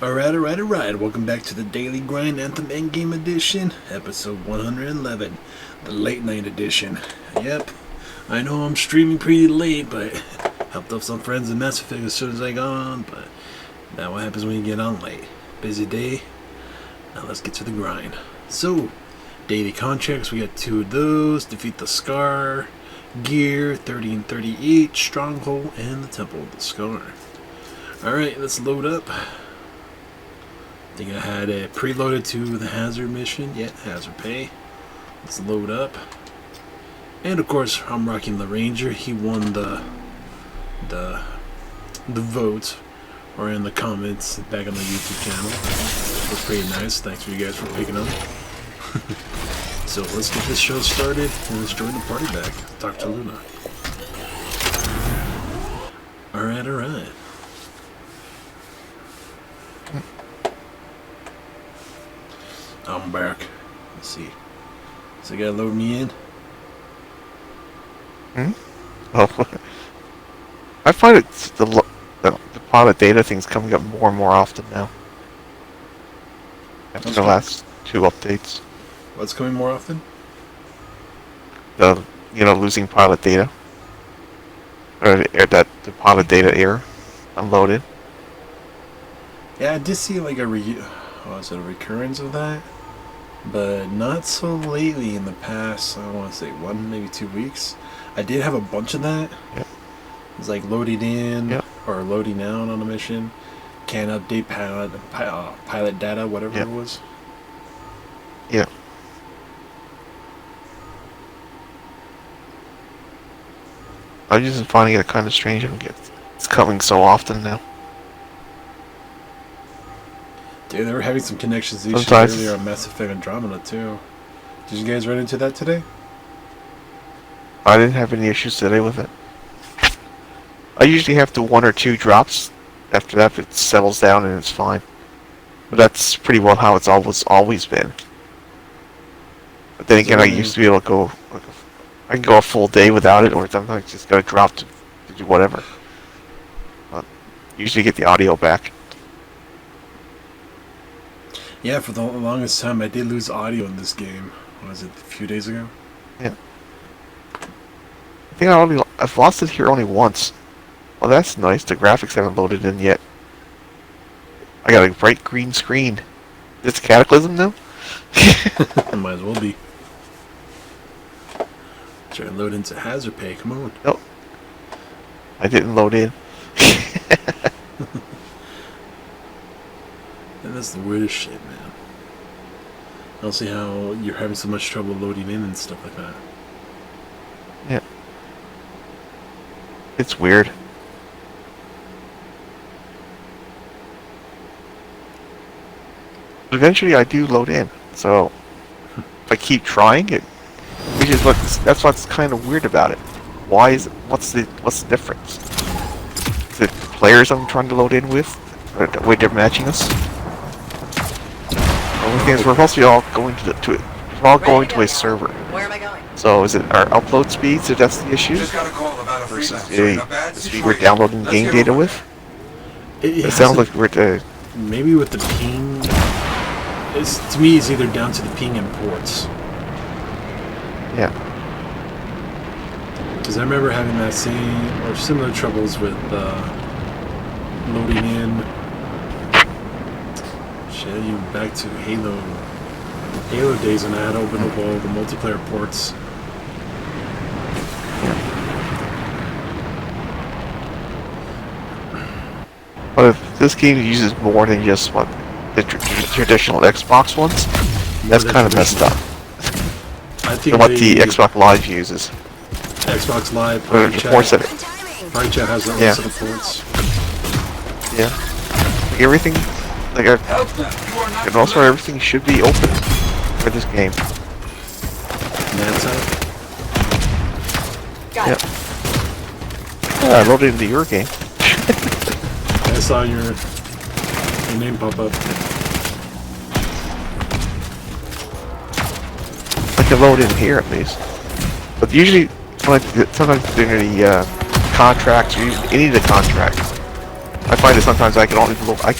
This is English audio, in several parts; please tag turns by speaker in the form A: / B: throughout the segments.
A: Alright. Welcome back to the Daily Grind Anthem Endgame Edition, episode 111, the late night edition. Yep, I know I'm streaming pretty late, but helped out some friends in Mass Effect as soon as I got on, but that's what happens when you get on late. Busy day. Now let's get to the grind. So, daily contracts, we got 2 of those, defeat the Scar, gear, 30 and 30 each, stronghold, and the Temple of the Scar. Alright, let's load up. I think I had it preloaded to the hazard mission. Yeah, hazard pay. Let's load up. And of course, I'm rocking the Ranger. He won the vote, or in the comments back on the YouTube channel. It was pretty nice. Thanks for you guys for picking up. So let's get this show started and let's join the party back. Talk to Luna. Alright. I'm back. Let's see. So you gotta load me in?
B: Oh, I find the pilot data thing's coming up more and more often now. After the last 2 updates.
A: What's coming more often?
B: Losing pilot data. Or the pilot data error unloaded.
A: Yeah, I did see like a recurrence of that. But not so lately in the past, I want to say 1, maybe 2 weeks. I did have a bunch of that.
B: Yep.
A: It's like loading in
B: Yep.
A: or loading out on a mission. Can't update pilot data, whatever
B: Yep.
A: it was.
B: Yeah. I'm just finding it kind of strange. It's coming so often now.
A: Dude, they were having some connections issues
B: Sometimes
A: earlier on Mass Effect Andromeda too. Did you guys run into that today?
B: I didn't have any issues today with it. I usually have the 1 or 2 drops. After that, it settles down and it's fine. But that's pretty well how it's always been. But then again, I used to be able to go. I can go a full day without it, or sometimes I just gotta drop to do whatever. But usually get the audio back.
A: Yeah, for the longest time I did lose audio in this game. What was it, a few days ago?
B: Yeah. I think I've lost it here only once. Well, that's nice. The graphics haven't loaded in yet. I got a bright green screen. It's Cataclysm now?
A: It might as well be. Try to load into hazard pay, come on.
B: Nope. I didn't load in.
A: And that's the weirdest shit, man. I don't see how you're having so much trouble loading in and stuff like that.
B: Yeah. It's weird. Eventually I do load in, so if I keep trying it, that's what's kind of weird about it. What's the difference? Is it the players I'm trying to load in with? Or the way they're matching us? The only thing is we're supposed to be all going we're all going to a server.
C: Where am I going?
B: So is it our upload speed, so that's the issue?
D: Just got a call about a
B: Versus
D: freelance.
B: the speed we're downloading game data with? It sounds like we're
A: maybe with the ping. To me, it's either down to the ping and ports.
B: yeah.
A: Because I remember having that same or similar troubles with loading in. Shit, even back to Halo days when I had to open up all the multiplayer ports.
B: But if this game uses more than just the traditional Xbox ones, that's kind of messed up.
A: I think
B: Than what the Xbox Live uses.
A: Xbox Live,
B: Or the ports that
A: Party Chat has their own
B: Yeah.
A: set of ports.
B: Yeah. Like everything, for the most part, everything should be open for this game.
A: That's
C: Got
B: Yeah.
C: it.
B: Yeah, I loaded into your game.
A: I saw your name pop up.
B: I can load in here at least. But usually, sometimes during the contracts, or any of the contracts, I find that sometimes I can only I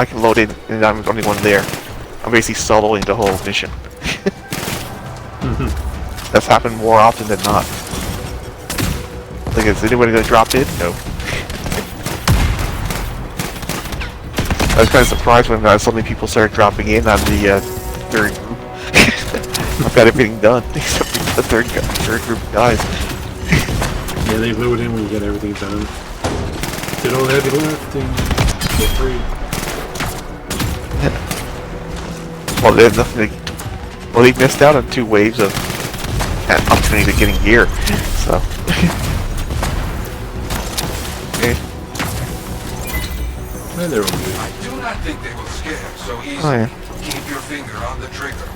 B: can load in and I'm the only one there. I'm basically soloing the whole mission. That's happened more often than not. Like, is anybody gonna drop in? No. I was kind of surprised when so many people started dropping in on the third group. I've got everything done except for the third group of guys.
A: Yeah, they load in when you get everything done. Did all the heavy lifting for free.
B: Well, there's nothing. Well, they missed out on 2 waves of opportunity to getting gear. So. Okay.
A: Yeah, they're all good.
C: I do not think they will scare so easily.
B: Oh, yeah.
C: Keep your finger on the trigger.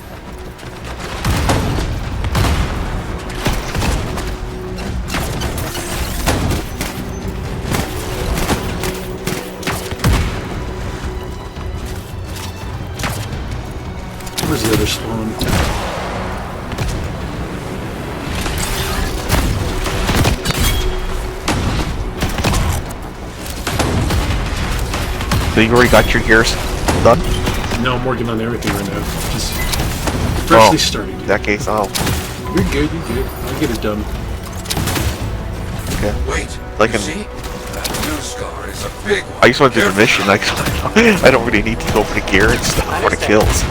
A: Where's the other spawn?
B: So you already got your gears done?
A: No, I'm working on everything right now. Just freshly starting.
B: In that case, oh,
A: You're good, you're good. I'll get it done.
B: okay.
C: Wait,
B: Like
C: you
B: an-
C: see? That new scar is a big one.
B: I just want to do the mission. I don't really need to go for the gear and stuff for the kills.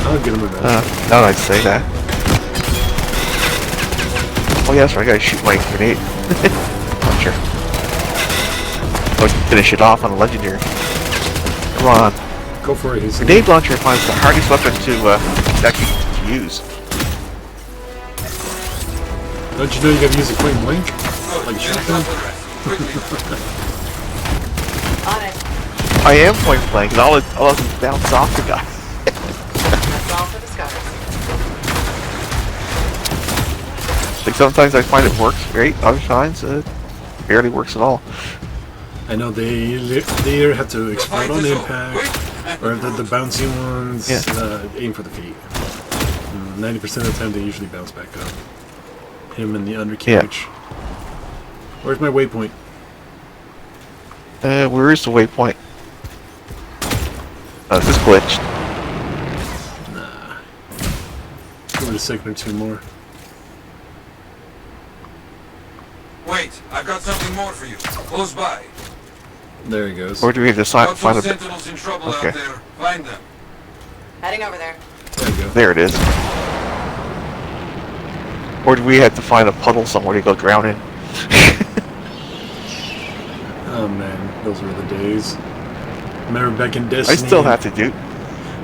A: I'll get him eventually.
B: Now that I say that. Oh yeah, that's right. I gotta shoot my grenade launcher. So I can finish it off on a legendary. Come on.
A: Go for it. He's
B: Grenade launcher I find is the hardest weapon to actually use.
A: Don't you know you gotta use a point blank?
C: Good,
A: Like a
C: finish
A: shotgun?
C: off the rest. Quickly.
D: On it.
B: I am point blank, and all it does is bounce off the guy.
D: That's all for the scars.
B: Like sometimes I find it works great, other times it barely works at all.
A: I know they either have to explode on impact, or the bouncy ones aim for the feet. 90% of the time they usually bounce back up. Him in the undercarriage. Where's my waypoint?
B: Where is the waypoint? Oh, this is glitched.
A: Nah. Give it a second or two more.
C: Wait, I've got something more for you. Close by.
A: There he goes.
B: Or do we have to find
C: Multiple
B: a...
C: sentinels in trouble
B: Okay.
C: out there. Find them.
D: Heading over there.
A: There you go.
B: There it is. Or do we have to find a puddle somewhere to go drown in?
A: Oh man, those were the days. Remember back in Destiny?
B: I still have to do...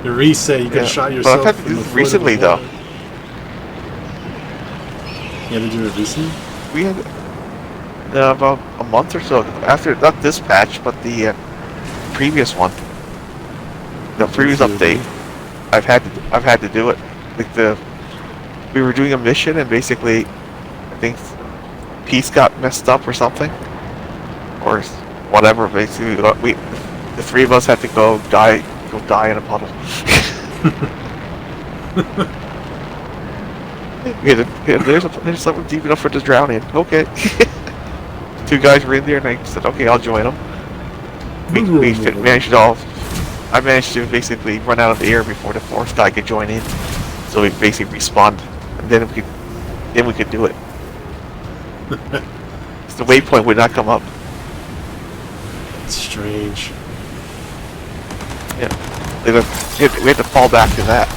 A: The reset, you could
B: Yeah,
A: have shot
B: but
A: yourself.
B: I've had to
A: from
B: do
A: the
B: this
A: foot of the
B: recently, though.
A: wall. You had to do it recently?
B: We had... about a month or so after, not this patch, but the previous one. The previous update. I've had to do it. Like we were doing a mission and basically, I think Peace got messed up or something, or whatever. Basically, the 3 of us had to go die in a puddle. There's something deep enough for us to drown in. Okay. 2 guys were in there, and I said, "Okay, I'll join them." Managed it all. I managed to basically run out of the air before the 4th guy could join in, so we basically respawned, and then we could do it. The waypoint would not come up.
A: It's strange.
B: Yeah, we had to fall back to that.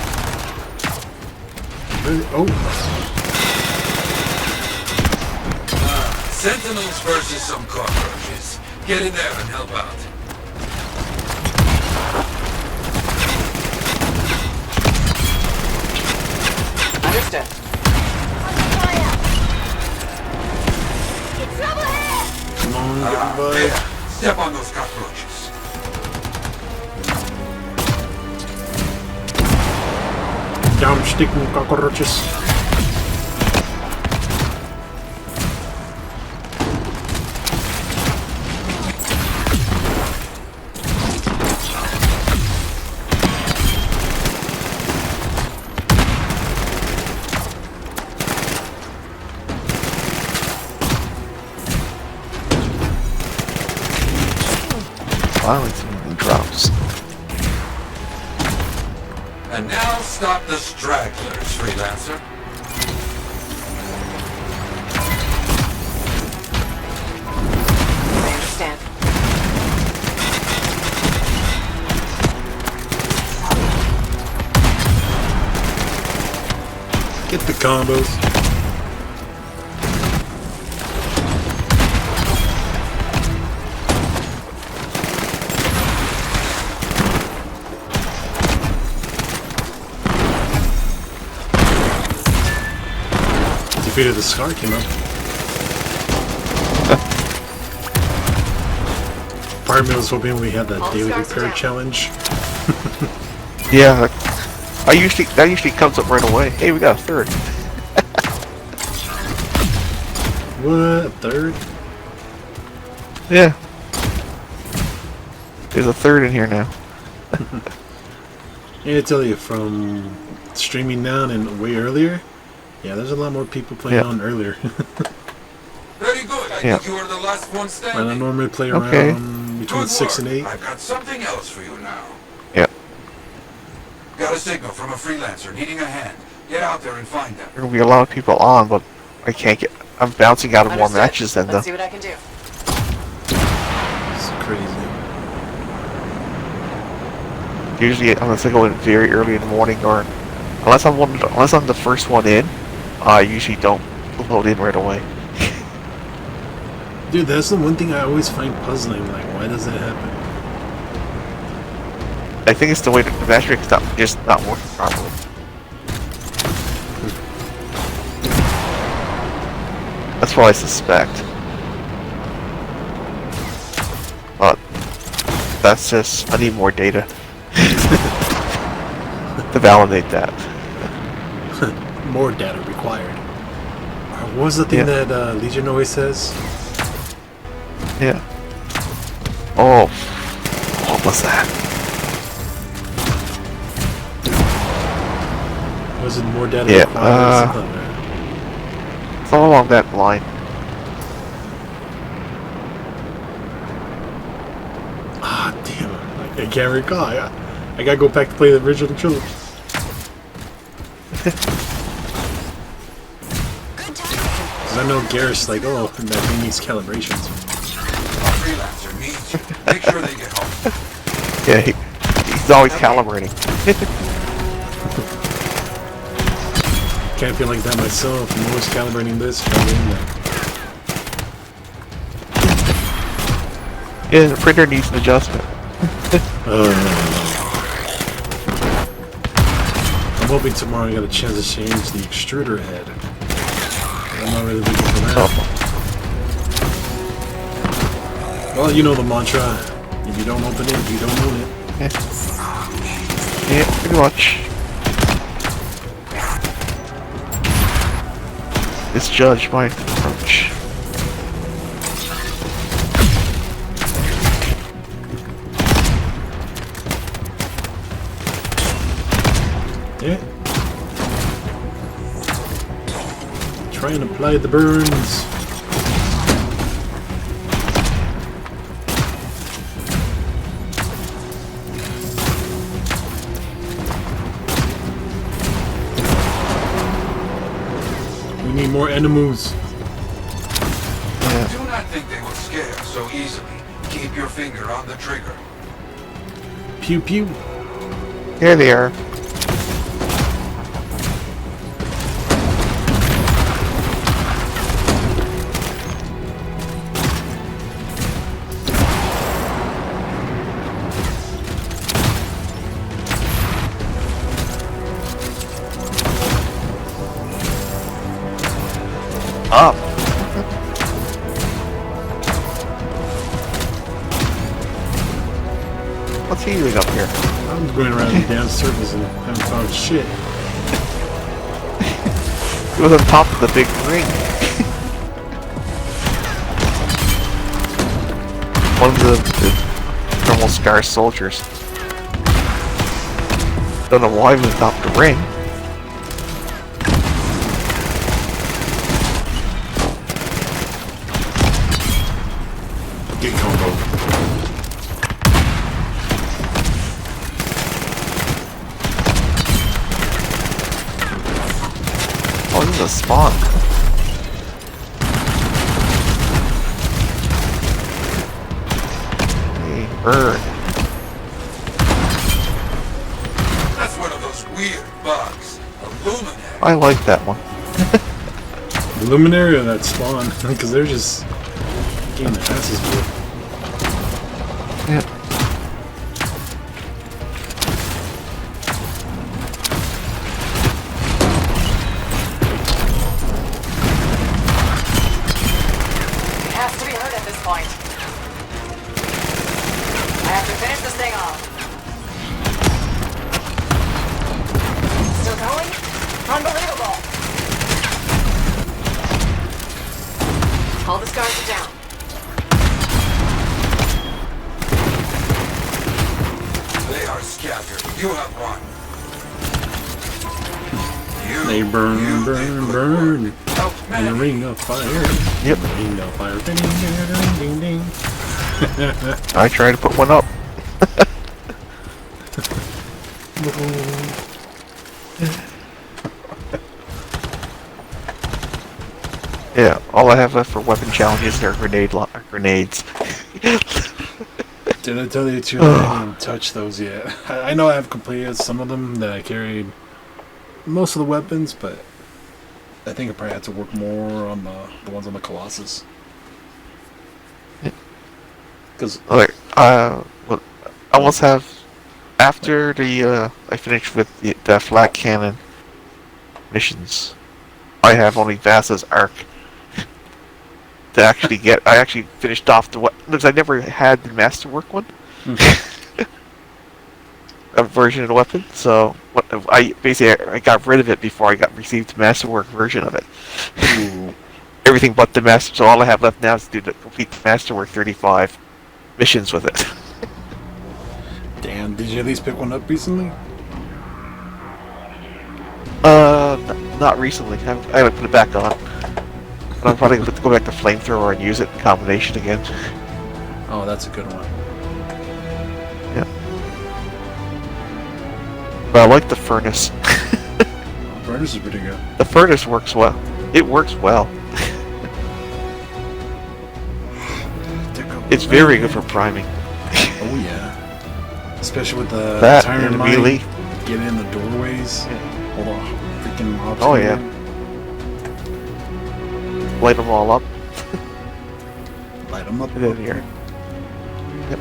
A: Oh,
C: Sentinels versus some cockroaches. Get in there and help out.
D: Understood.
A: come on, get me by.
C: There. Step on those cockroaches.
A: Down sticking cockroaches.
B: finally some new drops.
C: And now stop the stragglers, freelancer.
D: I understand.
A: Get the combos. Defeated the Scar came up. Part of me was hoping we had that
D: All
A: daily
D: scars are
A: repair
D: down.
A: challenge.
B: Yeah, that usually comes up right away. Hey, we got a third.
A: What? Third?
B: Yeah. There's a third in here now.
A: Yeah, I tell you, from streaming down and way earlier, yeah, there's a lot more people playing
B: Yeah.
A: on earlier.
C: Very good. I
B: Yeah.
C: think you are the last one
A: And I
C: standing.
A: normally play around
B: Okay.
A: between
C: Good
A: 6 and
C: work.
A: 8.
C: I've got something else for you now.
B: Yeah.
C: Got a signal from a freelancer needing a hand. Get out there and find them.
B: There will be a lot of people on, but I can't get. I'm bouncing out of more
D: Understood.
B: matches than them.
D: Let's see what I can do.
A: It's crazy.
B: Usually, unless I go in very early in the morning, or unless I'm the first one in, I usually don't load in right away.
A: Dude, that's the one thing I always find puzzling. Like, why does that happen?
B: I think it's the way the metric's just not working properly. That's what I suspect. But that's just, I need more data to validate that.
A: More data required. What was the thing
B: Yeah.
A: that Legion always says?
B: Yeah. Oh, what was that?
A: Was it more data
B: Yeah,
A: required? Something like that.
B: It's all along that line.
A: Ah, damn it. I can't recall. I gotta go back to play the original trilogy. Because I know Garrus, like, oh, that thing needs calibrations.
C: A freelancer needs you. Make sure they get home.
B: Yeah, he's always calibrating.
A: Can't feel like that myself. I'm always calibrating this, calibrating that.
B: Yeah, the printer needs an adjustment.
A: I'm hoping tomorrow I got a chance to change the extruder head. I'm not really looking for that. Well, you know the mantra. If you don't open it, you don't own it.
B: Yeah, pretty much. Misjudge my approach.
A: Yeah. Try and apply the burns. We need more enemies.
B: Yeah.
C: Do not think they will scare so easily. Keep your finger on the trigger.
A: Pew pew.
B: Here they are. Up. What's he doing up here?
A: I'm going around the damn circles and haven't found shit.
B: He was on top of the big ring. One of the normal Scar soldiers. Don't know why he was on top of the ring.
A: Get combo.
B: a spawn. Hey, bird.
C: That's one of those weird bugs. A luminary.
B: I like that one.
A: The luminary or that spawn, because they're just getting their asses whipped.
B: Yeah.
D: It has to be heard at this point. I have to finish this thing off. Still going? Unbelievable! All the scars are down.
C: They are scattered. You have one.
A: They burn,
C: you did
A: burn,
C: good
A: burn.
C: work. Help
A: In the
C: many.
A: ring of fire.
B: Yep.
A: Ring of fire. Ding, ding, ding, ding, ding.
B: I try to put one up. Yeah, all I have left for weapon challenges are grenades.
A: Did I tell you too? I didn't touch those yet. I know I have completed some of them that I carried most of the weapons, but I think I probably had to work more on the ones on the Colossus. Because
B: Alright, well, I almost have, after the, I finished with the flat cannon missions, I have only Vasa's arc to actually get. I actually finished off the because I never had the Masterwork one, a version of the weapon. So I got rid of it before I received the Masterwork version of it. Everything but the master. So all I have left now is to do the complete Masterwork 35 missions with it.
A: damn, did you at least pick one up recently?
B: Not recently. I haven't put it back on. But I'm probably going to go back to Flamethrower and use it in combination again.
A: Oh, that's a good one.
B: Yeah. But I like the furnace.
A: Furnace is pretty good.
B: The furnace works well. It works well. It's very good for priming.
A: Oh yeah, especially with the
B: That
A: tyrant
B: and
A: mine,
B: melee.
A: getting in the doorways.
B: Yeah.
A: All the freaking mobs.
B: Oh,
A: coming
B: yeah.
A: in.
B: Light them all up.
A: Light them up.
B: And then here. Yep.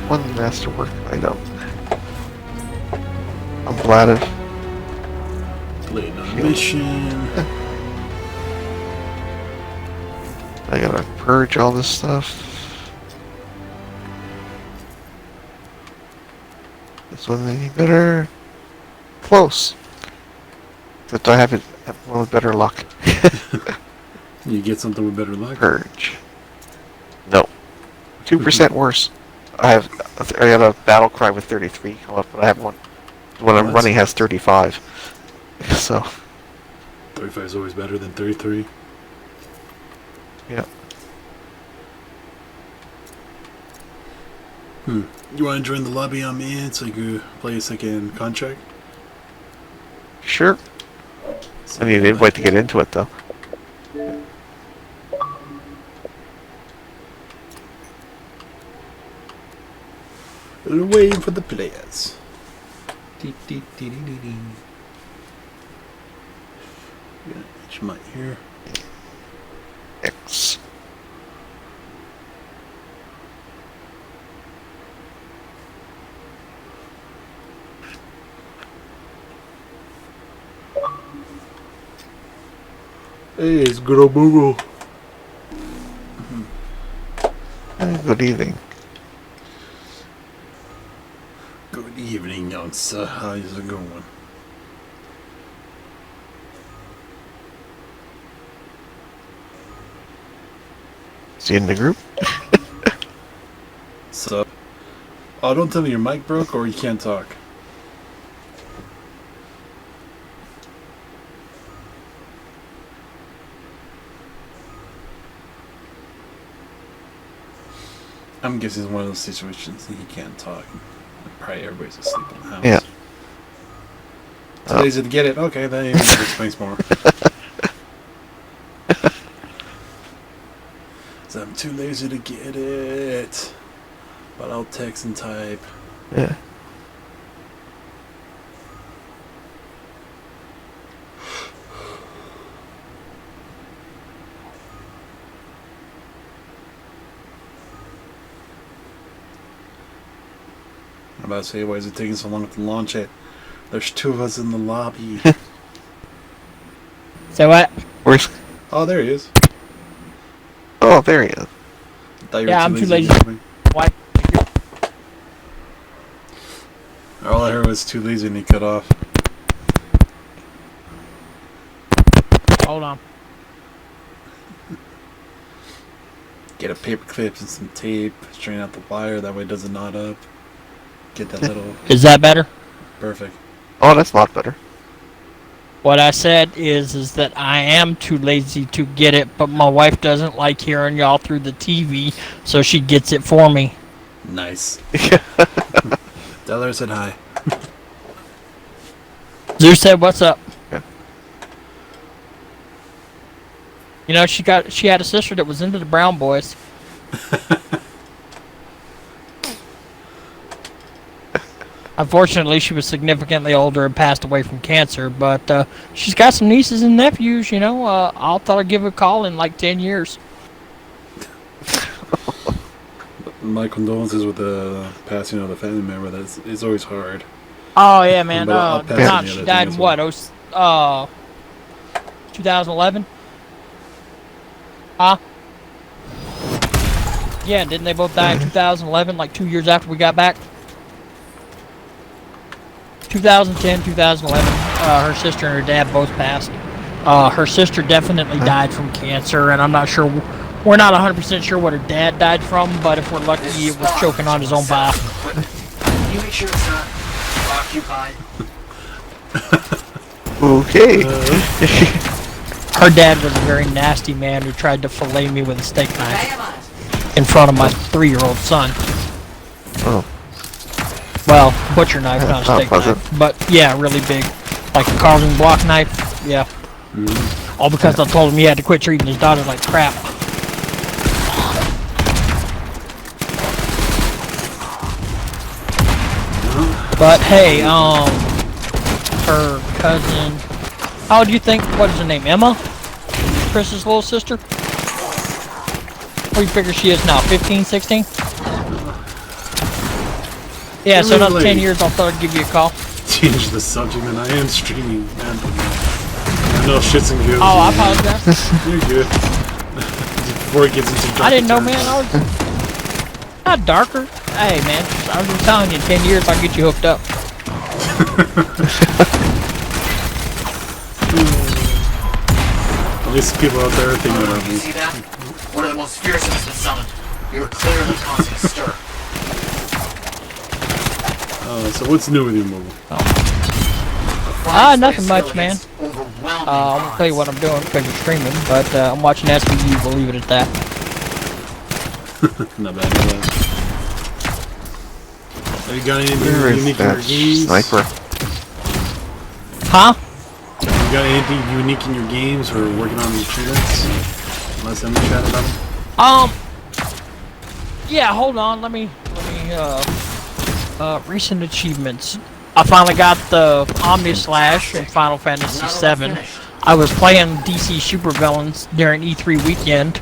B: One masterwork item. I'm glad of.
A: Late on mission.
B: I gotta purge all this stuff. This one any better? Close. Except I have one with better luck.
A: You get something with better luck.
B: Purge. No. 2% worse. I have a battle cry with 33 come up, but I have one. The one I'm
A: That's
B: running has 35. So
A: 35 is always better than 33.
B: yeah.
A: You want to join the lobby I'm in so you can play a second contract?
B: Sure. I need an invite to get into it though.
A: We're waiting for the players. Dee, dee, dee, dee, dee, dee. Got each mic here.
B: X.
A: Hey, it's good old Google.
B: Good evening.
A: Good evening, young sir. How's it going?
B: Is he in the group?
A: Sup? Oh, don't tell me your mic broke or you can't talk. I'm guessing it's one of those situations that he can't talk. Probably everybody's asleep in the house.
B: Yeah. Oh.
A: lazy to get it. Okay, that even explains more. So I'm too lazy to get it. But I'll text and type.
B: Yeah.
A: I'm about to say, why is it taking so long to launch it? There's 2 of us in the lobby.
E: So what?
B: Where's?
A: Oh, there he is.
B: Oh, there he is.
A: I thought you
E: Yeah,
A: were
E: I'm too lazy.
A: to get me.
E: Why?
A: All I heard was too lazy and he cut off.
E: Hold on.
A: Get a paper clip and some tape. Straighten out the wire. That way it doesn't knot up. Get that little...
E: Is that better?
A: Perfect.
B: Oh, that's a lot better.
E: What I said is that I am too lazy to get it, but my wife doesn't like hearing y'all through the TV, so she gets it for me.
A: Nice. Tell her I said hi.
E: Zeus said, "What's up?"
B: Yeah.
E: You know, she had a sister that was into the Brown Boys. Unfortunately, she was significantly older and passed away from cancer, but she's got some nieces and nephews, you know. I'll thought I'd give her a call in like 10 years.
A: My condolences with the passing of the family member. It's always hard.
E: Oh, yeah, man.
A: But I'll pass on
E: God,
A: the
E: she
A: other
E: died
A: thing
E: in
A: as
E: what, 2011? Huh? Yeah, didn't they both die in 2011, like 2 years after we got back? 2010, 2011, her sister and her dad both passed. Her sister definitely died from cancer, and I'm not sure, we're not 100% sure what her dad died from, but if we're lucky, it was choking on his own bile.
D: Can you make sure it's not occupied?
B: Okay.
E: Her dad was a very nasty man who tried to fillet me with a steak knife
D: Damn it.
E: in front of my 3-year-old son.
B: Oh.
E: Well, butcher knife, not a
B: Not
E: steak
B: pleasant.
E: knife. But yeah, really big. Like a carving block knife. Yeah. All because I told him he had to quit treating his daughter like crap. But hey, her cousin, how do you think, what is her name, Emma? Chris's little sister? What do you figure she is now, 15, 16? Yeah, so another 10 years, I thought I'd give you a call.
A: Change the subject, and I am streaming Anthem. I know shits and giggles.
E: Oh, I apologize.
A: You're good. Before it gets into darker
E: I didn't know,
A: terms.
E: man. I was not darker. Hey, man, I was just telling you, in 10 years, I'll get you hooked up.
A: At least people out there are thinking about
D: You
A: me.
D: see that? One of the most fearsome has been summoned. You're clearly causing a stir.
A: So what's new with your mobile?
E: Nothing much, man. I'm gonna tell you what I'm doing because you're streaming, but I'm watching SVU, we'll leave it at that.
A: Not bad, not bad. Have you got anything
B: Where is
A: unique in your
B: that
A: games?
B: sniper?
E: Huh?
A: Have you got anything unique in your games or working on the achievements? Last time we chatted about them?
E: Yeah, hold on, let me, recent achievements. I finally got the Omni Slash in Final Fantasy VII. I was playing DC Supervillains during E3 weekend,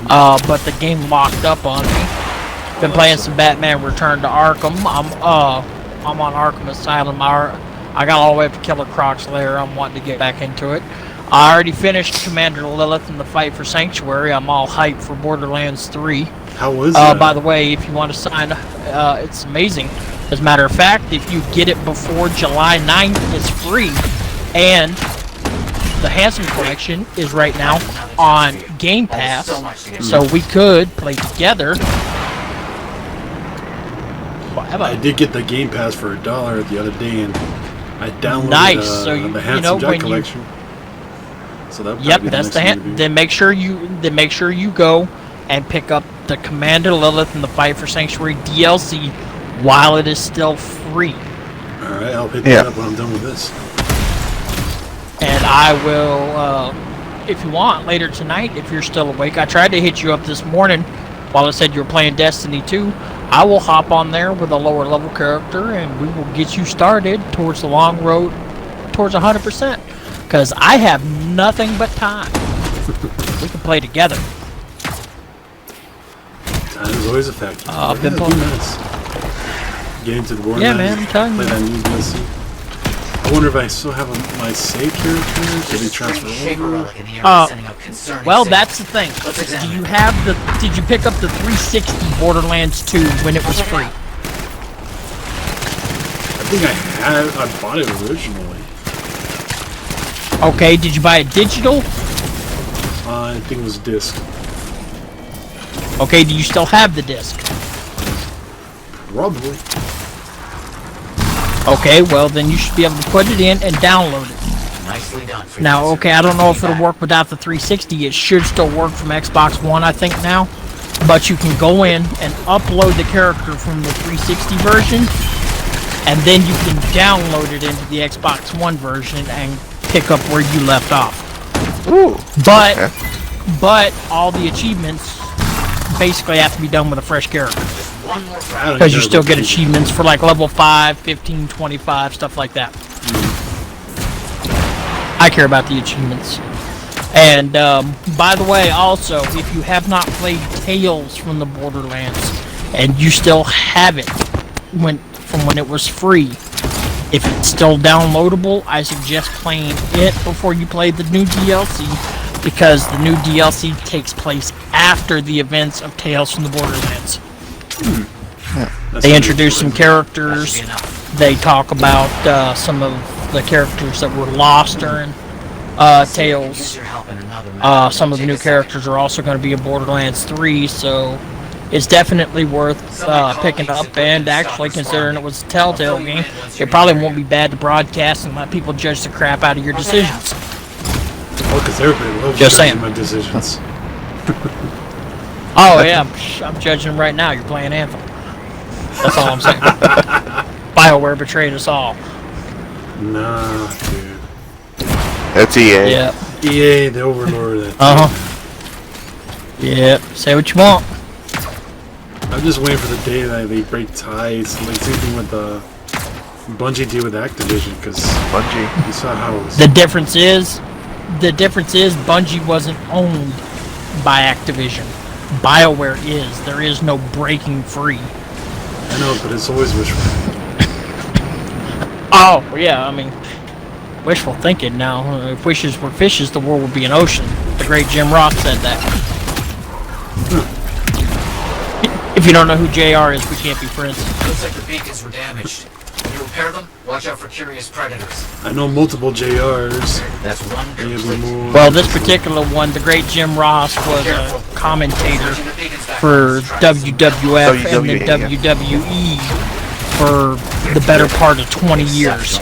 E: but the game locked up on me. Been playing some Batman Return to Arkham. I'm on Arkham Asylum. I got all the way up to Killer Croc's lair. I'm wanting to get back into it. I already finished Commander Lilith in the fight for Sanctuary. I'm all hyped for Borderlands 3.
A: How was that?
E: By the way, if you want to sign, it's amazing. As a matter of fact, if you get it before July 9th, it's free. And the Handsome Collection is right now on Game Pass, so we could play together.
A: I did get the Game Pass for $1 the other day, and I downloaded
E: Nice. So you
A: the
E: know
A: Handsome Jack
E: when
A: collection. So that
E: Yep, that's the then make sure you go and pick up the Commander Lilith and the Fight for Sanctuary DLC while it is still free.
A: Alright, I'll pick that up when I'm done with this.
E: and I will, if you want, later tonight, if you're still awake. I tried to hit you up this morning while it said you were playing Destiny 2. I will hop on there with a lower level character, and we will get you started towards the long road, towards 100%. Because I have nothing but time. We can play together.
A: Time is always a factor.
E: I've been playing.
A: Get into the board.
E: Yeah, man, I'm telling you.
A: Play that new DLC. I wonder if I still have my save character. Did he transfer over?
E: Well, that's the thing. Do you have the? Did you pick up the 360 Borderlands 2 when it was free?
A: I think I bought it originally.
E: Okay, did you buy it digital?
A: I think it was disc.
E: Okay, do you still have the disc?
A: Probably.
E: Okay, well then you should be able to put it in and download it.
D: Nicely done.
E: Now, okay, I don't know if it'll work without the 360. It should still work from Xbox One, I think now. But you can go in and upload the character from the 360 version, and then you can download it into the Xbox One version and pick up where you left off.
B: Ooh.
E: But all the achievements basically have to be done with a fresh character.
A: I don't
E: Because you
A: know
E: still
A: about
E: get
A: the-
E: achievements for like level 5, 15, 25, stuff like that. I care about the achievements. And by the way, also, if you have not played Tales from the Borderlands and you still have it from when it was free, if it's still downloadable, I suggest playing it before you play the new DLC, because the new DLC takes place after the events of Tales from the Borderlands. They introduce some characters. They talk about some of the characters that were lost during Tales. Some of the new characters are also going to be in Borderlands 3, so it's definitely worth picking up. And actually, considering it was a Telltale game, it probably won't be bad to broadcast and let people judge the crap out of your decisions.
A: Oh, because everybody loves
E: Just
A: judging
E: saying.
A: my decisions.
E: Oh yeah, I'm judging right now. You're playing Anthem. That's all I'm saying. BioWare betrayed us all.
A: Nah, dude.
B: That's EA.
E: Yep.
A: EA, the overlord of that.
E: Yep. Say what you want.
A: I'm just waiting for the day that they break ties. Like same thing with the Bungie deal with Activision, because
B: Bungie.
A: you saw how it was.
E: The difference is Bungie wasn't owned by Activision. BioWare is. There is no breaking free.
A: I know, but it's always wishful.
E: Oh, yeah, I mean, wishful thinking now. If wishes were fishes, the world would be an ocean. The great Jim Ross said that. If you don't know who JR is, we can't be friends.
D: Looks like the beacons were damaged. When you repair them, watch out for curious predators.
A: I know multiple JRs.
D: That's one
A: Maybe
D: complete.
A: more.
E: Well, this particular one, the great Jim Ross was a commentator for WWF and the WWE for the better part of 20 years.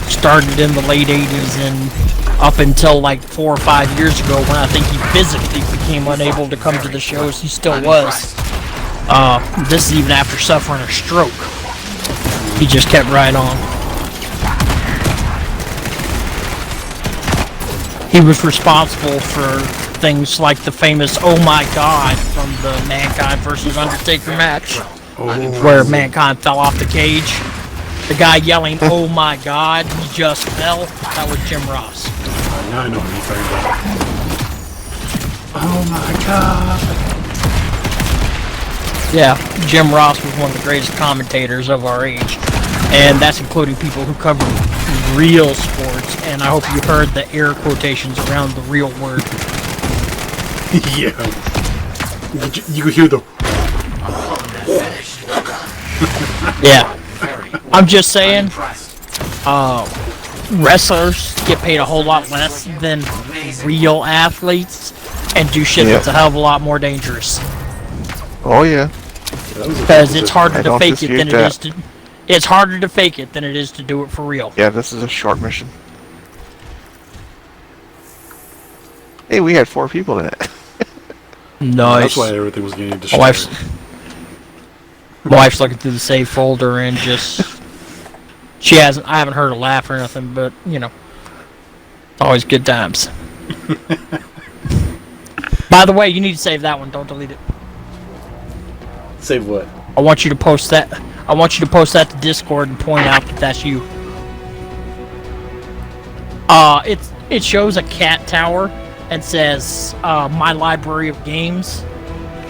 E: Started in the late 80s and up until like 4 or 5 years ago, when I think he physically became unable to come to the shows. He still was. This is even after suffering a stroke. He just kept right on. He was responsible for things like the famous "Oh my God" from the Mankind versus Undertaker match, where Mankind fell off the cage. The guy yelling "Oh my God," he just fell. That was Jim Ross.
A: Now I know what you're talking about. Oh my god.
E: Yeah, Jim Ross was one of the greatest commentators of our age, and that's including people who cover real sports. And I hope you heard the air quotations around the real word.
A: Yeah. You could hear the.
E: Yeah, I'm just saying. Wrestlers get paid a whole lot less than real athletes, and do shit that's a hell of a lot more dangerous.
B: Oh yeah.
E: Because it's harder
B: I
E: to
B: don't
E: fake it
B: dispute
E: than it
B: that.
E: is to. It's harder to fake it than it is to do it for real.
B: Yeah, this is a short mission. Hey, we had 4 people in it.
E: Nice.
A: That's why everything was getting
E: My
A: destroyed.
E: wife's looking through the save folder and just I haven't heard a laugh or nothing, but you know, Always good times. By the way, you need to save that one. Don't delete it.
A: Save what?
E: I want you to post that. I want you to post that to Discord and point out that that's you. It shows a cat tower and says my library of games,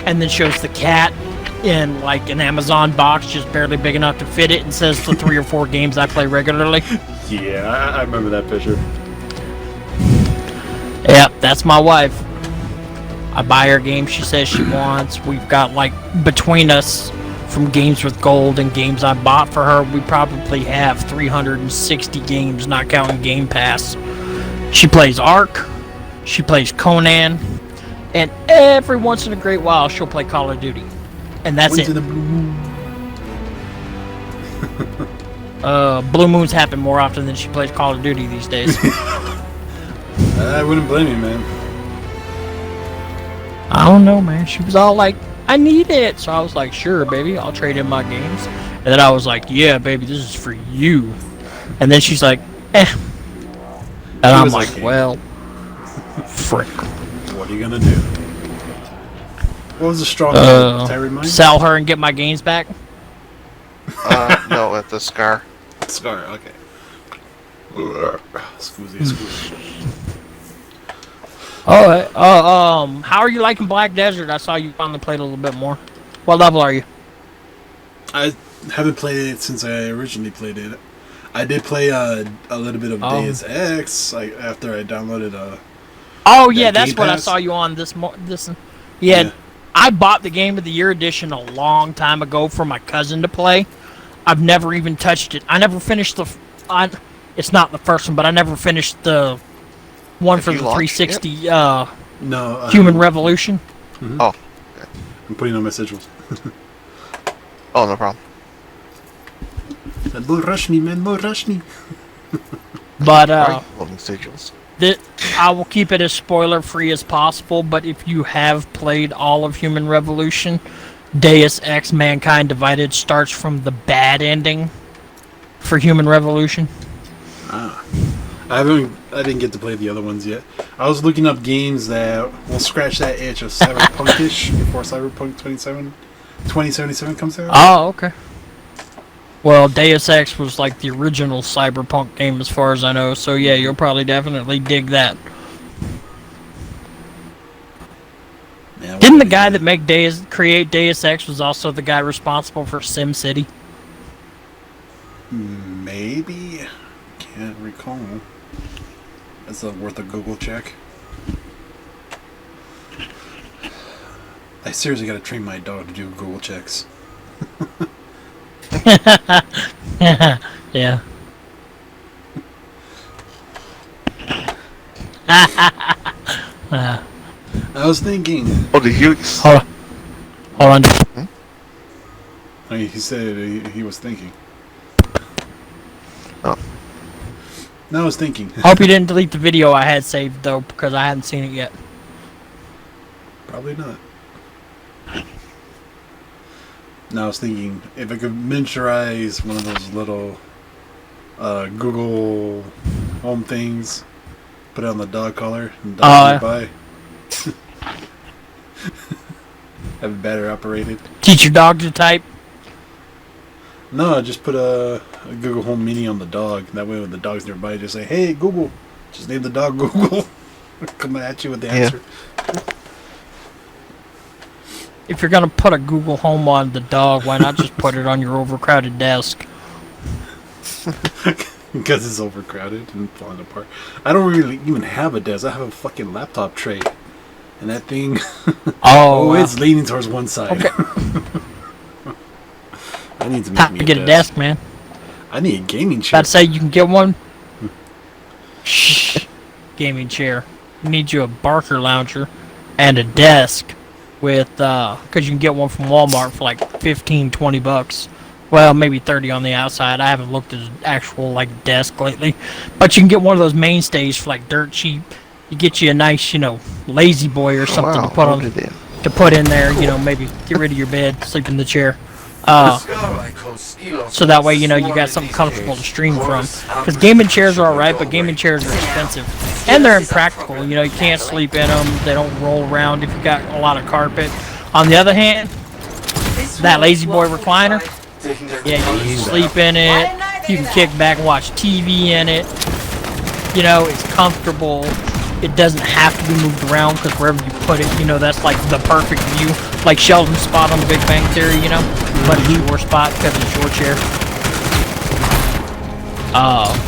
E: and then shows the cat in like an Amazon box, just barely big enough to fit it, and says the 3 or 4 games I play regularly.
A: Yeah, I remember that picture.
E: Yep, that's my wife. I buy her games she says she wants. We've got, like, between us, from games with gold and games I bought for her, we probably have 360 games, not counting Game Pass. She plays Ark, she plays Conan, and every once in a great while she'll play Call of Duty. And that's
A: Went
E: it.
A: to the Blue Moon.
E: Blue Moons happen more often than she plays Call of Duty these days.
A: I wouldn't blame you, man.
E: I don't know, man. She was all like, I need it. So I was like, sure, baby, I'll trade in my games. And then I was like, yeah, baby, this is for you. And then she's like, eh. And I'm
A: was
E: like,
A: okay.
E: well, frick.
A: What are you gonna do? What was the strong Terry mine?
E: Sell her and get my games back?
B: No, at the Scar.
A: Scar, okay. Excuse.
E: How are you liking Black Desert? I saw you finally played a little bit more. What level are you?
A: I haven't played it since I originally played it. I did play a little bit of Deus Ex after I downloaded
E: Oh yeah, that's
A: Game
E: what I
A: Pass?
E: saw you on Yeah, I bought the Game of the Year edition a long time ago for my cousin to play. I've never even touched it. I never finished it's not the first one, but I never finished the one
B: Have
E: for
B: you
E: the
B: launched
E: 360
A: No,
E: Human Revolution.
B: Oh.
A: I'm putting on my sigils.
B: Oh, no problem.
A: Don't rush me, man. Don't rush me.
E: But
B: Loading sigils.
E: I will keep it as spoiler free as possible. But if you have played all of Human Revolution, Deus Ex: Mankind Divided starts from the bad ending for Human Revolution.
A: I didn't get to play the other ones yet. I was looking up games that will scratch that itch of cyberpunkish before Cyberpunk 2077 comes out.
E: Oh, okay. Well, Deus Ex was like the original cyberpunk game as far as I know, so yeah, you'll probably definitely dig that.
A: Man,
E: Didn't the guy that create Deus Ex was also the guy responsible for SimCity?
A: Maybe? Can't recall. That's worth a Google check. I seriously gotta train my dog to do Google checks.
E: Yeah.
A: I was thinking.
B: Oh, did you...
E: Hold on.
A: I mean, he said he was thinking.
B: Oh.
A: No, I was thinking.
E: Hope you didn't delete the video I had saved though, because I hadn't seen it yet.
A: Probably not. No, I was thinking if I could miniaturize one of those little Google Home things, put it on the dog collar, and dog nearby. Have it better operated.
E: Teach your dog to type.
A: No, just put a Google Home Mini on the dog. That way when the dog's nearby, just say, hey, Google. Just name the dog Google. Coming at you with the answer.
E: If you're gonna put a Google Home on the dog, why not just put it on your overcrowded desk?
A: Because it's overcrowded and falling apart. I don't really even have a desk. I have a fucking laptop tray. And that thing... it's leaning towards one side.
E: Okay.
A: I need to make
E: Time
A: me
E: to get a desk, man.
A: I need a gaming chair.
E: About to say you can get one. Shh. Gaming chair. You need you a Barker lounger and a desk with because you can get one from Walmart for like $15-20. Well, maybe 30 on the outside. I haven't looked at an actual like desk lately, but you can get one of those mainstays for like dirt cheap. You get you a nice, lazy boy or something to put on to put in there. Maybe get rid of your bed, sleep in the chair. So that way, you got something comfortable to stream from. Because gaming chairs are alright, but gaming chairs are expensive. And they're impractical. You know, you can't sleep in them. They don't roll around if you got a lot of carpet. On the other hand, that lazy boy recliner, yeah, you can sleep in it. You can kick back and watch TV in it. You know, it's comfortable. It doesn't have to be moved around because wherever you put it, you know, that's like the perfect view. Like Sheldon's spot on the Big Bang Theory, you know? But it's your spot because it's your chair.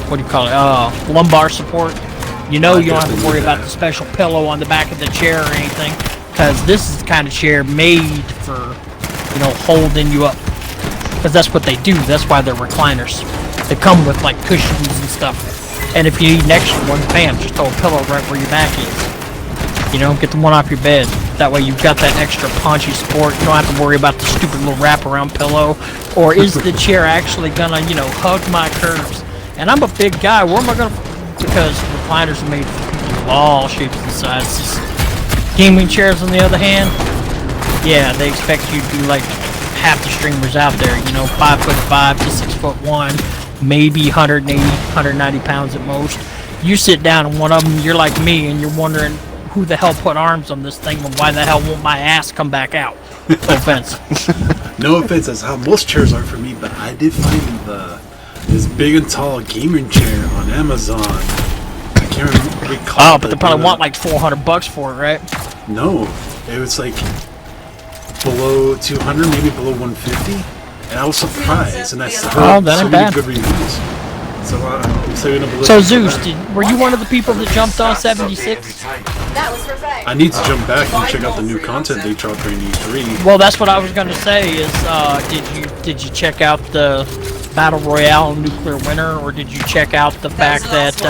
E: What do you call it? Lumbar support. You know, you don't have to worry about the special pillow on the back of the chair or anything. Because this is the kind of chair made for, you know, holding you up. Because that's what they do. That's why they're recliners. They come with like cushions and stuff. And if you need an extra one, bam, just throw a pillow right where your back is. You know, get the one off your bed. That way you've got that extra paunchy support. You don't have to worry about the stupid little wraparound pillow. Or is the chair actually gonna, you know, hug my curves? And I'm a big guy. Where am I gonna... Because recliners are made for people of all shapes and sizes. Gaming chairs, on the other hand, yeah, they expect you to be like half the streamers out there. You know, 5'5" to 6'1", maybe 180, 190 pounds at most. You sit down in one of them, you're like me, and you're wondering who the hell put arms on this thing and why the hell won't my ass come back out? No offense.
A: No offense, that's how most chairs are for me, but I did find this big and tall gaming chair on Amazon. I can't recall.
E: Oh, but they probably want like $400 for it, right?
A: No, it was like below 200, maybe below 150, and I was surprised, and I heard so many good reviews. So I'm saving up a little.
E: So Zeus, were you one of the people that jumped on 76?
F: That was perfect.
A: I need to jump back and check out the new content they dropped during E3.
E: Well, that's what I was going to say. Is did you check out the Battle Royale nuclear winter, or did you check out the fact that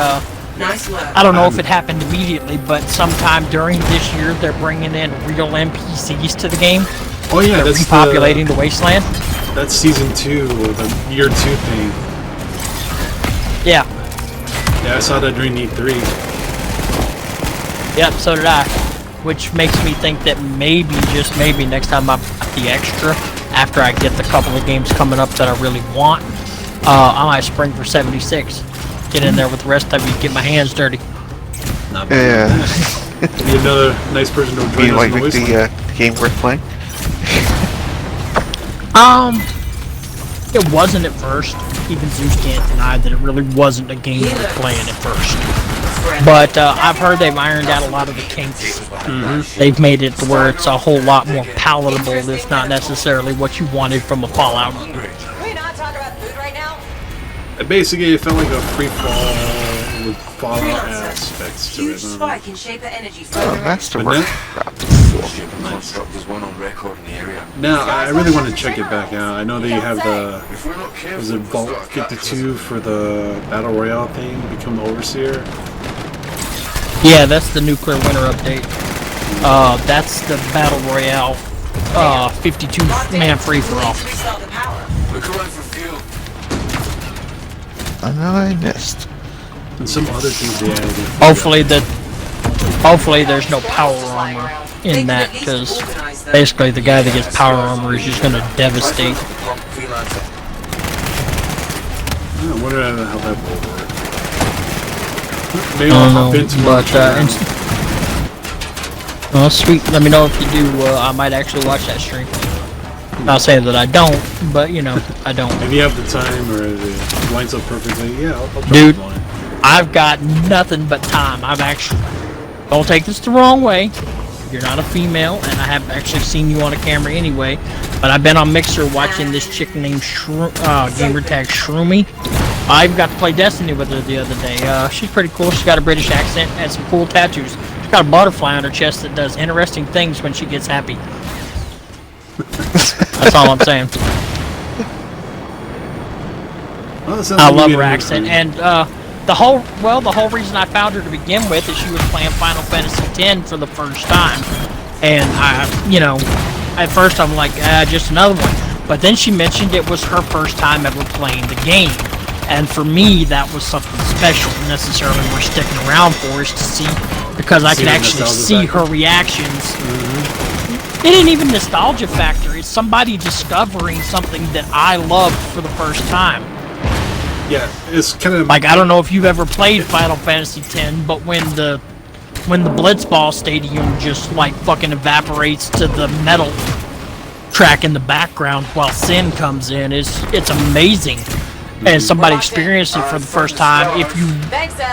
E: I don't know if it happened immediately, but sometime during this year they're bringing in real NPCs to the game.
A: Oh yeah,
E: they're
A: that's
E: repopulating the wasteland.
A: That's season 2, or the year 2 thing.
E: Yeah.
A: Yeah, I saw that during E3.
E: Yep, so did I. Which makes me think that maybe, just maybe, next time I'm at the extra, after I get the couple of games coming up that I really want, I might spring for 76. Get in there with the rest of you, get my hands dirty.
A: Not bad. Yeah. Be another nice person to join us in the wasteland.
B: The game worth playing?
E: It wasn't at first. Even Zeus can't deny that it really wasn't a game worth playing at first. But I've heard they've ironed out a lot of the kinks. They've made it to where it's a whole lot more palatable. It's not necessarily what you wanted from a Fallout.
F: Can we not talk about food right now?
A: Basically, it felt like a free fall with Fallout aspects to it.
F: Huge spike in shape of energy.
B: Masterwork.
A: Now, I really want to check it back out. I know they have the was it Vault 52 for the Battle Royale thing, Become the Overseer.
E: Yeah, that's the nuclear winter update. That's the Battle Royale 52-man free-for-all.
B: I know I missed.
A: And some other things they added.
E: Hopefully there's no power armor in that, because basically the guy that gets power armor is just going to devastate.
A: I wonder how that will work. Maybe
E: I
A: I'll
E: don't
A: hop
E: know,
A: into
E: but well, sweet. Let me know if you do. I might actually watch that stream. Not saying that I don't, but you know, I don't.
A: If you have the time or it lines up perfectly, yeah, I'll drop
E: Dude,
A: the line.
E: I've got nothing but time. I've actually, don't take this the wrong way. You're not a female, and I have actually seen you on a camera anyway. But I've been on Mixer watching this chick named gamertag Shroomy. I got to play Destiny with her the other day. She's pretty cool. She's got a British accent and some cool tattoos. She's got a butterfly on her chest that does interesting things when she gets happy. That's all I'm saying.
A: Well,
E: I love her accent, and the whole reason I found her to begin with is she was playing Final Fantasy X for the first time, and at first I'm like, just another one. But then she mentioned it was her first time ever playing the game, and for me that was something special. Necessarily worth sticking around for is to see, because I can actually see her reactions. It ain't even nostalgia factor. It's somebody discovering something that I loved for the first time.
A: Yeah, it's kind of
E: Like, I don't know if you've ever played Final Fantasy X, but when the Blitzball Stadium just like fucking evaporates to the metal track in the background while Sin comes in, it's amazing. And somebody experienced it for the first time.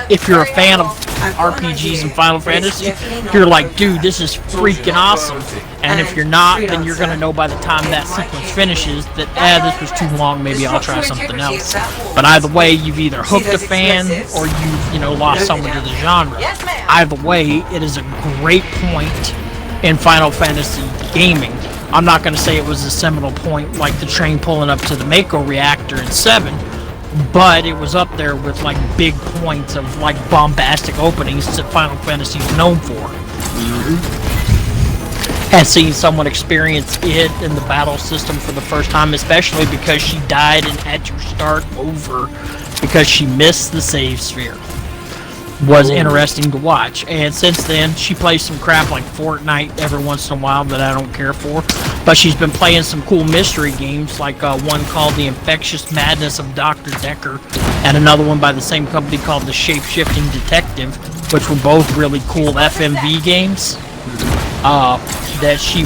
E: If you're a fan of RPGs and Final Fantasy, you're like, dude, this is freaking awesome. And if you're not, then you're gonna know by the time that sequence finishes that this was too long. Maybe I'll try something else. But either way, you've either hooked a fan or you've lost someone to the genre. Either way, it is a great point in Final Fantasy gaming. I'm not gonna say it was a seminal point like the train pulling up to the Mako reactor in 7. But it was up there with like big points of like bombastic openings that Final Fantasy is known for. And seeing someone experience it in the battle system for the first time, especially because she died and had to start over because she missed the save sphere, was interesting to watch. And since then, she plays some crap like Fortnite every once in a while that I don't care for. But she's been playing some cool mystery games, like one called The Infectious Madness of Dr. Decker, and another one by the same company called The Shape-Shifting Detective, which were both really cool FMV games. That she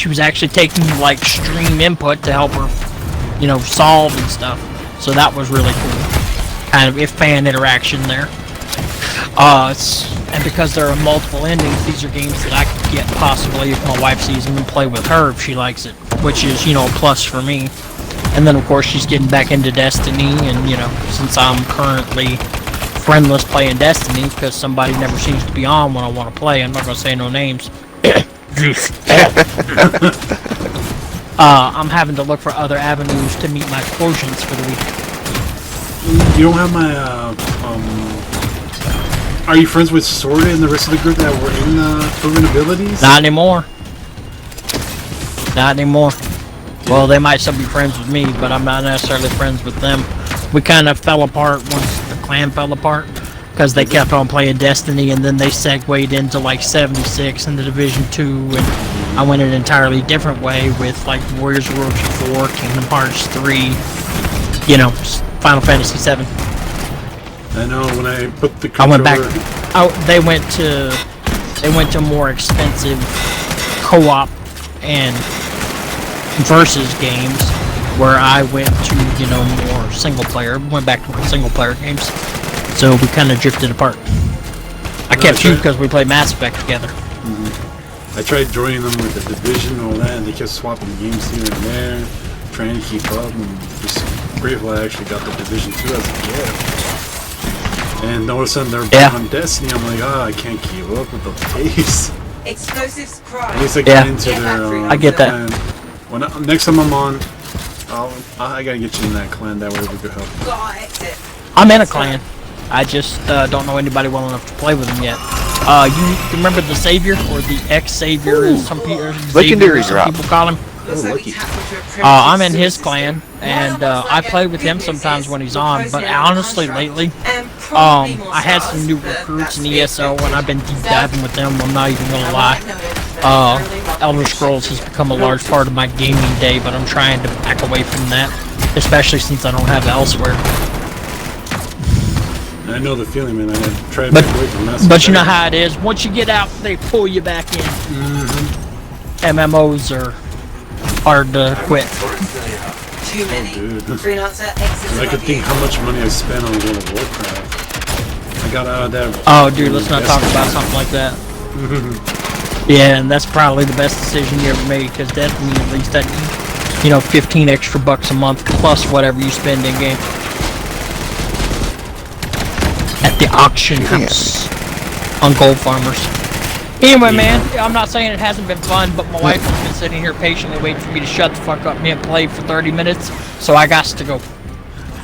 E: was actually taking like stream input to help her, solve and stuff. So that was really cool. Kind of fan interaction there. And because there are multiple endings, these are games that I could get possibly if my wife sees them and play with her if she likes it, which is, a plus for me. And then of course she's getting back into Destiny, and since I'm currently friendless playing Destiny because somebody never seems to be on when I want to play, I'm not going to say no names. I'm having to look for other avenues to meet my quotients for the week.
A: You don't have my are you friends with Sorta and the rest of the group that were in Proven Abilities?
E: Not anymore. Not anymore. Well, they might still be friends with me, but I'm not necessarily friends with them. We kind of fell apart once the clan fell apart because they kept on playing Destiny, and then they segued into like 76 and the Division 2, and I went an entirely different way with like Warriors of World 4, Kingdom Hearts 3, Final Fantasy 7.
A: I know when I put the controller...
E: I went back. They went to more expensive co-op and versus games, where I went to more single player. Went back to more single player games. So we kind of drifted apart. I kept you because we played Mass Effect together.
A: I tried joining them with the Division and all that, and they kept swapping games here and there, trying to keep up. And just grateful I actually got the Division 2 as a gift. And all of a sudden they're back on Destiny. I'm like, I can't keep up with the pace.
F: Explosives
A: At least I get into their.
E: I get that.
A: When next time I'm on, I gotta get you in that clan. That way we could help.
E: I'm in a clan. I just don't know anybody well enough to play with them yet. You remember the Savior, or the ex-Savior, as some people call him? I'm in his clan, and I play with him sometimes when he's on, but honestly lately, I had some new recruits in ESO, and I've been deep diving with them, I'm not even gonna lie. Elder Scrolls has become a large part of my gaming day, but I'm trying to back away from that, especially since I don't have elsewhere.
A: I know the feeling, man. I try to back away from that.
E: But you know how it is, once you get out, they pull you back in. MMOs are hard to quit.
F: Too many.
A: I could think how much money I spent on World of Warcraft. I got out of that.
E: Oh, dude, let's not talk about something like that. Yeah, and that's probably the best decision you ever made, because Destiny at least that, 15 extra bucks a month plus whatever you spend in game. At the auction house on Gold Farmers. Anyway, man, I'm not saying it hasn't been fun, but my wife has been sitting here patiently waiting for me to shut the fuck up and play for 30 minutes, so I got to go.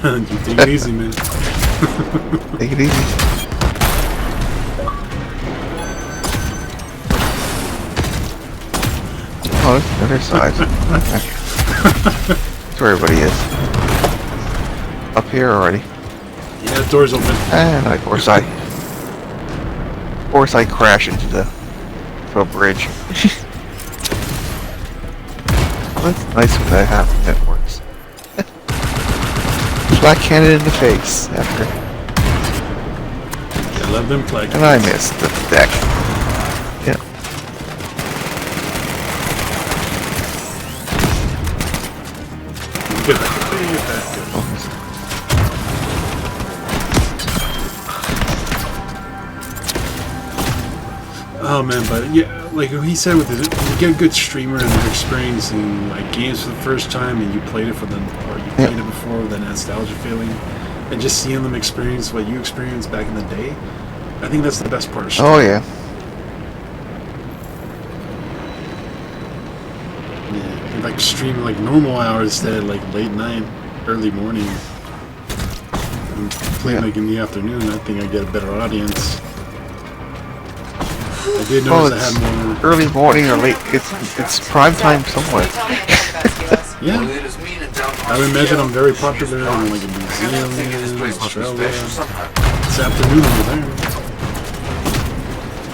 A: You take it easy, man.
B: Take it easy. Oh, it's the other side. Okay. That's where everybody is. Up here already.
A: Yeah, the door's open.
B: And of course I crash into the bridge. Well, that's nice when that happens. That works. Black Cannon in the face after.
A: I love them Black
B: And I missed the deck. Yeah.
A: Oh man, but yeah, like he said, with it, when you get a good streamer and they're experiencing like games for the first time, and you played it or you played it before with that nostalgia feeling, and just seeing them experience what you experienced back in the day, I think that's the best part of streaming.
B: Oh yeah.
A: Yeah, you like stream like normal hours instead of like late night, early morning. And play like in the afternoon, I think I get a better audience. I did notice I had more.
B: Early morning or late. It's prime time somewhere.
A: Yeah. I would imagine I'm very popular in like in New Zealand, Australia. It's afternoon over there.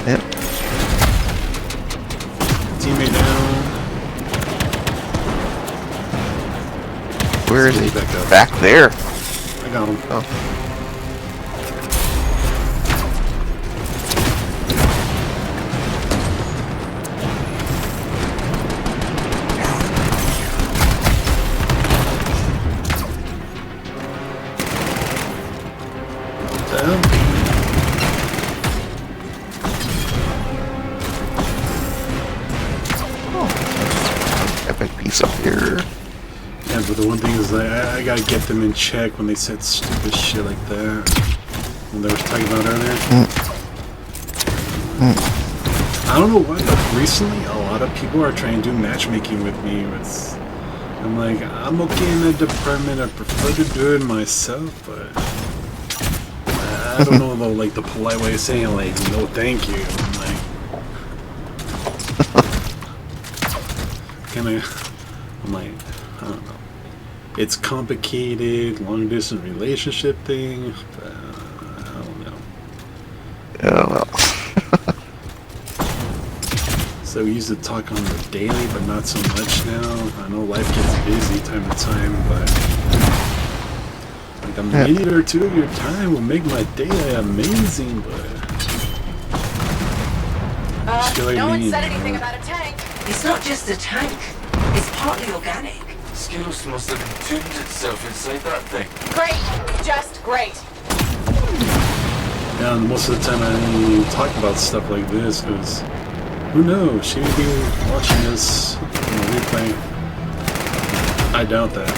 B: Yep.
A: Teammate down.
B: Where is he?
A: Back up.
B: Back there.
A: I got him.
B: Oh. Epic piece up here.
A: Yeah, but the one thing is that I gotta get them in check when they said stupid shit like that. When they were talking about earlier. I don't know why, but recently a lot of people are trying to do matchmaking with me. I'm like, I'm okay in that department. I prefer to do it myself, but I don't know though, like the polite way of saying like, no, thank you. I'm like, I don't know. It's complicated, long distance relationship thing. But, I don't know.
B: Oh well.
A: So we used to talk on the daily, but not so much now. I know life gets busy time to time, but like a minute or two of your time will make my day amazing. But
F: no one said anything about a tank. It's not just a tank. It's partly organic.
C: Skills must have entombed itself inside that thing.
F: Great. Just great.
A: yeah, and most of the time I don't even talk about stuff like this because who knows? She may be watching this on the replay. I doubt that.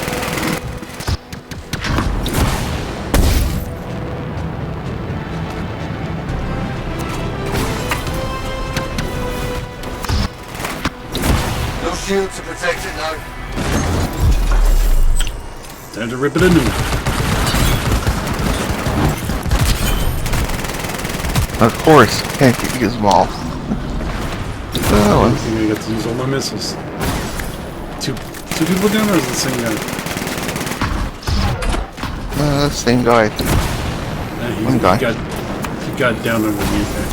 C: No shield to protect it now.
A: Time to rip it a new.
B: Of course, can't use them all.
A: I think I got to use all my missiles. Two people down, or is it the same guy?
B: Same guy. One guy.
A: He got down underneath there.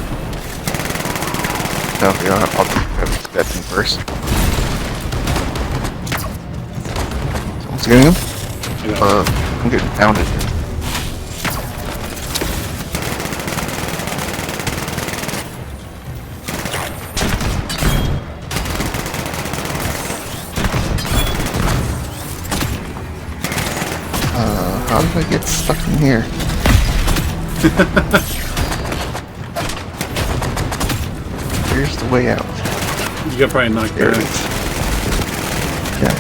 B: No, yeah, I'll do that thing first. Someone's getting him? I'm getting pounded. How did I get stuck in here? Here's the way out.
A: You got probably knocked
B: There
A: out.
B: it is. Yeah.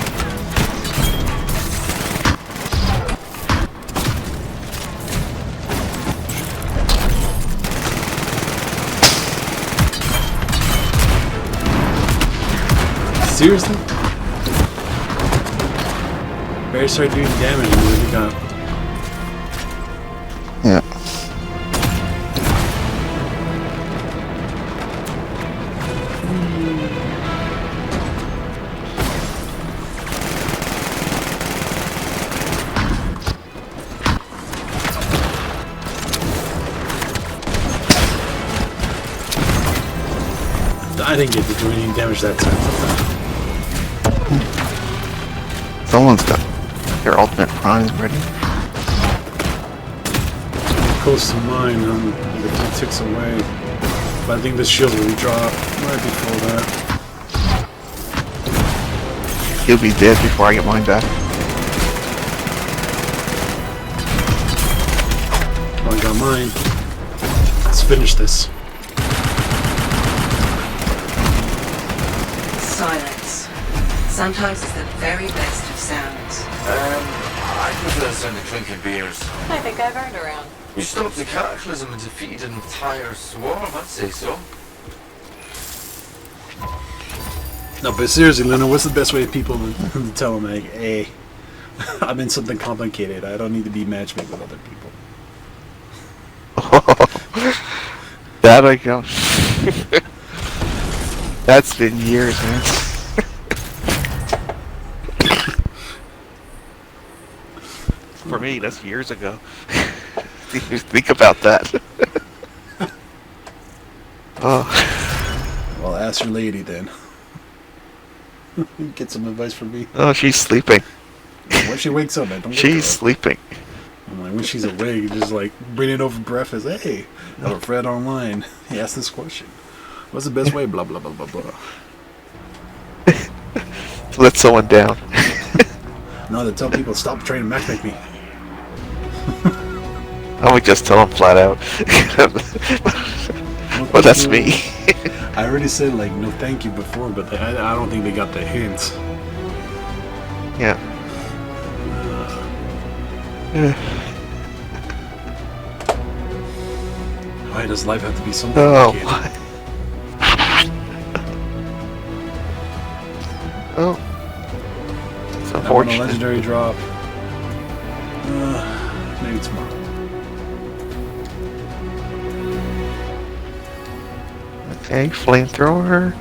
A: Seriously? Better start doing damage and what you got.
B: Yeah.
A: I didn't get to do any damage that time.
B: Someone's got their ultimate prime ready.
A: close to mine. I'm like a few ticks away. But I think this shield's gonna drop. Might be full there.
B: He'll be dead before I get mine back.
A: Oh, I got mine. Let's finish this.
F: Silence. Sometimes it's the very best of sounds.
C: I prefer the sound of clinking beers.
F: I think I've earned a round.
C: You stopped a cataclysm and defeated an entire swarm, I'd say so.
A: No, but seriously, Luna, what's the best way for people to tell them, like, hey, I'm in something complicated. I don't need to be matchmade with other people.
B: That I go. That's been years, man. For me, that's years ago. Think about that. Oh.
A: Well, ask your lady then. Get some advice from me.
B: Oh, she's sleeping.
A: When she wakes up, man, don't wake her
B: She's
A: up.
B: sleeping.
A: I'm like, when she's awake, just like bring it over breakfast. Hey, I have a friend online. He asked this question. What's the best way? Blah blah blah blah blah.
B: Let someone down.
A: No, to tell people stop trying to matchmake me.
B: I would just tell them flat out. Well, that's me.
A: I already said like no thank you before, but I don't think they got the hint.
B: Yeah.
A: Why does life have to be so
B: Oh.
A: complicated?
B: Oh. It's
A: I want a
B: unfortunate.
A: legendary drop. Maybe tomorrow.
B: Okay, flamethrower.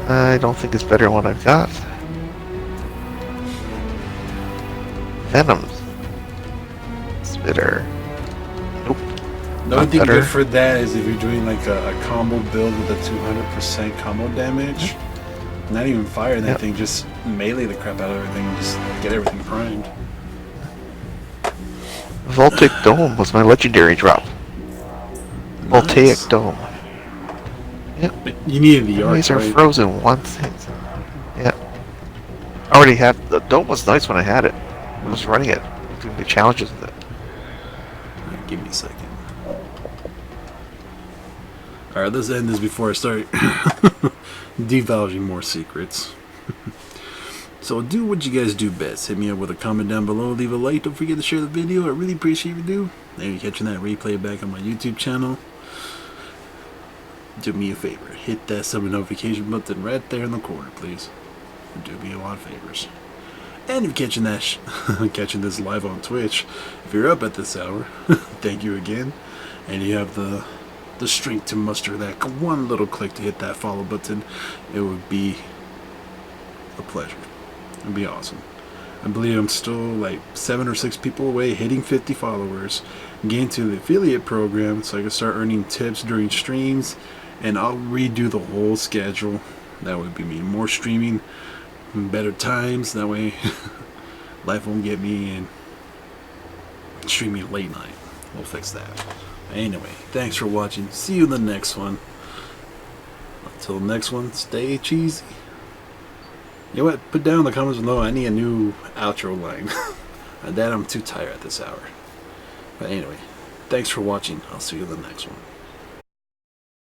B: I don't think it's better than what I've got. Venom. Spitter. Nope.
A: The only thing
B: better.
A: good for that is if you're doing like a combo build with a 200% combo damage. Not even fire that
B: Yep.
A: thing, just melee the crap out of everything and just get everything primed.
B: Voltaic Dome was my legendary drop. Voltaic
A: Nice.
B: Dome. Yep.
A: But you needed the arc,
B: These are
A: right?
B: frozen once. Yeah. I already had the dome was nice when I had it. I was running it, doing the challenges with it.
A: Alright, give me a second. Alright, let's end this before I start divulging more secrets. So do what you guys do best. Hit me up with a comment down below. Leave a like. Don't forget to share the video. I really appreciate you do. And if you're catching that replay back on my YouTube channel, do me a favor. Hit that sub notification button right there in the corner, please. Do me a lot of favors. And if you're catching that catching this live on Twitch, if you're up at this hour, thank you again. And you have the strength to muster that one little click to hit that follow button, it would be a pleasure. It would be awesome. I believe I'm still like 7 or 6 people away, hitting 50 followers, getting to the affiliate program so I can start earning tips during streams, and I'll redo the whole schedule. That would be me more streaming, better times, that way life won't get me in streaming late night. We'll fix that. Anyway, thanks for watching. See you in the next one. Until the next one, stay cheesy. You know what? Put down in the comments below. I need a new outro line. That I'm too tired at this hour. But anyway, thanks for watching. I'll see you in the next one.